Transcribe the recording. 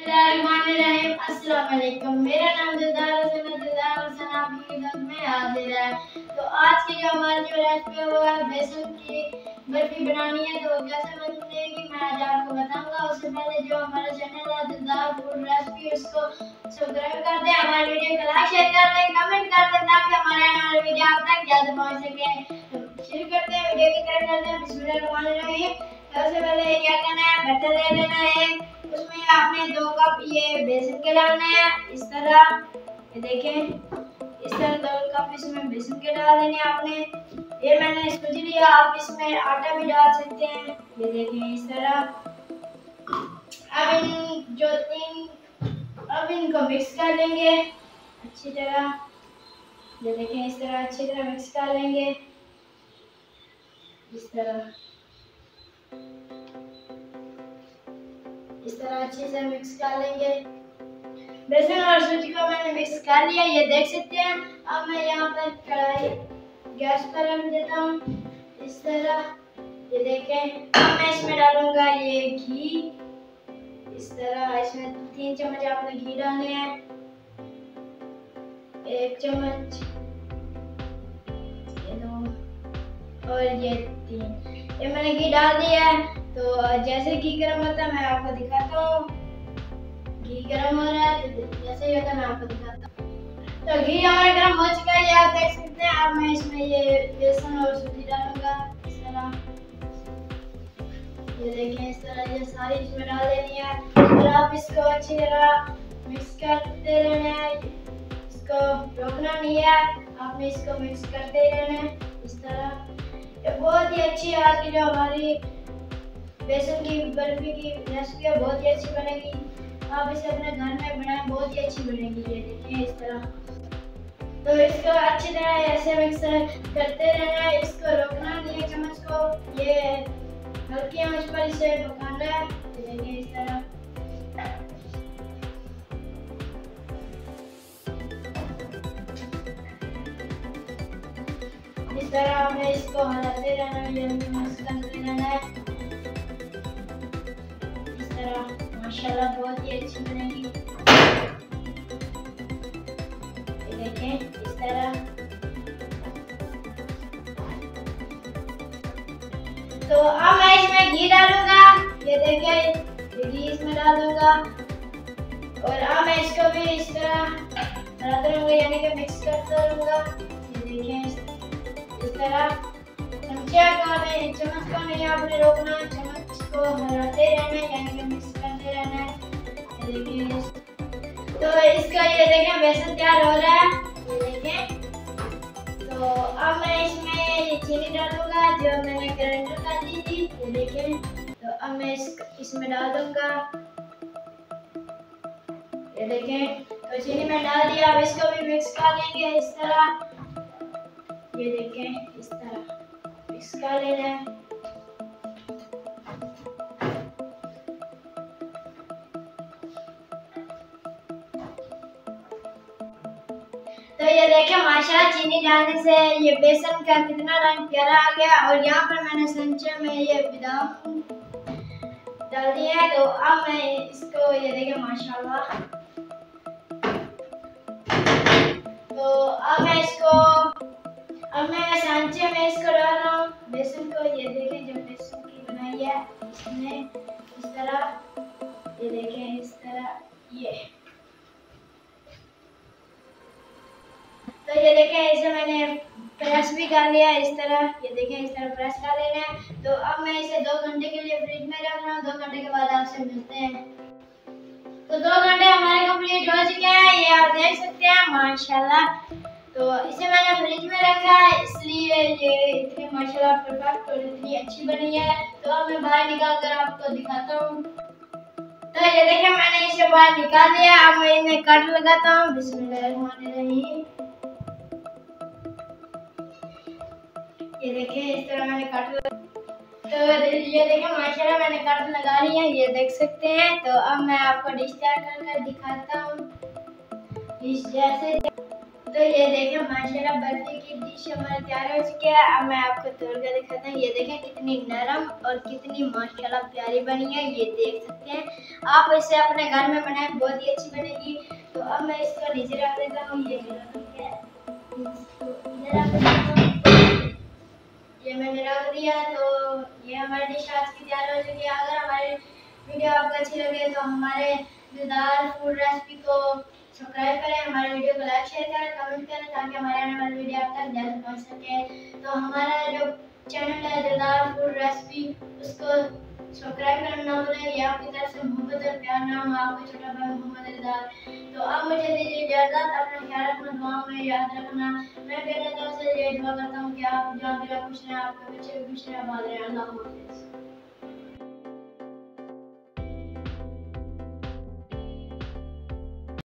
बिस्मिल्लाहिर्रहमानिर्रहीम। अस्सलाम वालेकुम। मेरा नाम दिलदार हसन आपकी खिदमत में हाजिर है। तो आज की जो हमारी रेसिपी है वो है बेसन की बर्फी बनानी है। तो कैसे बनेगी मैं आज आपको बताऊंगा। उससे पहले जो हमारा चैनल है दिलदार फूड रेसिपी उसको सब्सक्राइब कर दें, हमारे वीडियो को लाइक शेयर कर दें, कमेंट कर दें ताकि हमारे वीडियो आप तक जल्द पहुंच सके। शुरू करते हैं, वीडियो की तरफ चलते हैं। बिस्मिल्लाहिर्रहमानिर्रहीम। सबसे पहले क्या करना है, बर्तन ले लेना है, उसमें आपने 2 कप ये बेसन के डालने हैं। इस तरह ये देखें, इस तरह 2 कप इसमें बेसन के डाल देने आपने। ये मैंने सूज लिया, आप इसमें आटा भी डाल सकते हैं। ये देखें इस तरह। अब इनको मिक्स कर लेंगे अच्छी तरह। ये देखें इस तरह अच्छी तरह मिक्स कर लेंगे इस तरह अच्छे से मिक्स कर लेंगे। बेसन और सूजी को मैंने मिक्स कर लिया, ये देख सकते हैं। अब मैं यहाँ पर कढ़ाई गैस पर रख देता हूँ इस तरह। ये देखें, अब मैं इसमें डालूंगा ये घी इस तरह। इसमें 3 चम्मच आपने घी डालने हैं, 1 चम्मच, ये 2 और ये 3। ये मैंने घी डाल दिया है। तो जैसे घी गर्म होता है मैं आपको दिखाता हूँ। घी गर्म हो रहा है, तो जैसे ही होता है मैं आपको दिखाता हूँ। तो घी हमारा गर्म हो चुका है, आप देख सकते हैं। अब मैं इसमें ये बेसन और सूजी डालूंगा इस तरह। ये देखें इस तरह ये सारी इसमें डाल देनी है और आप इसको अच्छी तरह मिक्स करते रहना है। इसको रोकना नहीं है, आपने इसको मिक्स करते रहना है इस तरह। ये बहुत ही अच्छी आज की जो हमारी बेसन की बर्फी की रेसिपी है, बहुत ही अच्छी बनेगी। आप इसे अपने घर में बनाएं, बहुत ही अच्छी बनेगी। ये देखिए इस तरह। तो इसको अच्छी तरह ऐसे मिक्स करते रहना है, इसको रोकना नहीं है चम्मच को। ये हल्की आंच पर इसे पकाना है। ये देखिए इस तरह। इस तरह हमें इसको हिलाते रहना है, ये मिक्स करते रहना है इस तरह। माशाल्लाह बहुत ही अच्छी बनेगी। ये देखें इस तरह। तो अब मैं इसमें घी डालूंगा। ये देखें, ये घी इसमें डाल दूंगा और अब मैं इसको भी इस तरह हलाते रहूंगा, यानी कि मिक्स करता रहूंगा। ये देखें इस तरह। चम्मच को नहीं आपने रोकना, चम्मच को हलाते रहना है, यानी कि मिक्स करते रहना है। ये देखिए। तो इसका ये देखें बेसन तैयार हो रहा है। ये देखें। तो अब मैं इसमें चीनी डालूंगा जो मैंने ग्राइंडर कर दी थी। ये देखें। तो अब मैं इसमें डाल दूंगा। ये देखें, तो चीनी में डाल दिया। अब इसको भी मिक्स कर लेंगे इस तरह। ये देखें इस तरह मिक्स कर लेना है। तो ये देखें माशाल्लाह चीनी डालने से ये बेसन का कितना रंग प्यारा आ गया। और यहाँ पर मैंने संचे में ये बादाम डाल दिए हैं। तो अब मैं इसको ये देखें माशाल्लाह। तो अब मैं सांचे में इसको डाल रहा हूँ बेसन को। ये देखें जो बेसन की बनाई है इसने इस तरह। ये देखें इस तरह। ये तो ये देखें इसे मैंने प्रेस भी कर लिया इस तरह। ये देखें इस तरह प्रेस कर लेना है। तो अब मैं इसे 2 घंटे के लिए फ्रिज में रख रहा हूँ। 2 घंटे के बाद आपसे मिलते हैं। तो 2 घंटे हमारे कंप्लीट हो चुके हैं, ये आप देख सकते हैं माशाल्लाह। तो इसे मैंने फ्रिज में रखा है, इसलिए ये इतनी माशाल्लाह परफेक्ट और इतनी अच्छी बनी है। तो अब मैं बाहर निकाल कर आपको दिखाता हूँ। तो ये देखें मैंने इसे बाहर निकाल लिया। अब मैं इन्हें कट लगाता हूँ। बिस्मिल्लाहिर्रहमानिर्रहीम। ये देखें इस तरह मैंने तो ये देखें माशाल्लाह मैंने कट लगा ली है, ये देख सकते हैं। तो अब मैं आपको डिश तैयार कर दिखाता हूँ डिश जैसे। तो ये देखें माशाल्लाह बर्फी की डिश हमारी तैयार हो चुकी है। अब मैं आपको तोड़ कर दिखाता हूँ। ये देखें कितनी नरम और कितनी माशाल्लाह प्यारी बनी है, ये देख सकते हैं। आप इसे अपने घर में बनाएं, बहुत ही अच्छी बनेगी। तो अब मैं इसको नीचे रख देता हूँ। ये मैंने रख दिया। तो ये हमारी डिश आज की तैयार हो चुकी है। अगर हमारी वीडियो आपको अच्छी लगे तो हमारे मज़ेदार फूड रेसिपी को सब्सक्राइब करें, हमारे वीडियो को लाइक शेयर करें, कमेंट करें, ताकि हमारे आने वाली वीडियो आप तक जल्द पहुंच सके। तो हमारा जो चैनल है मज़ेदार फूड रेसिपी, उसको सब्सक्राइब करना ना भूलें। ये आपकी तरफ से मोहब्बत और प्यार। नाम है आपका छोटा भाई मोहम्मद इल्दार। तो अब मुझे दीजिए इजाज़त। अपना ख्याल रखना, दुआओं में याद रखना। मैं भी अल्लाह ताला से ये दुआ करता हूँ कि आप जहाँ भी खुश रहें, आपके बच्चे भी खुश रहें, आबाद रहें। अल्लाह हाफ़िज़।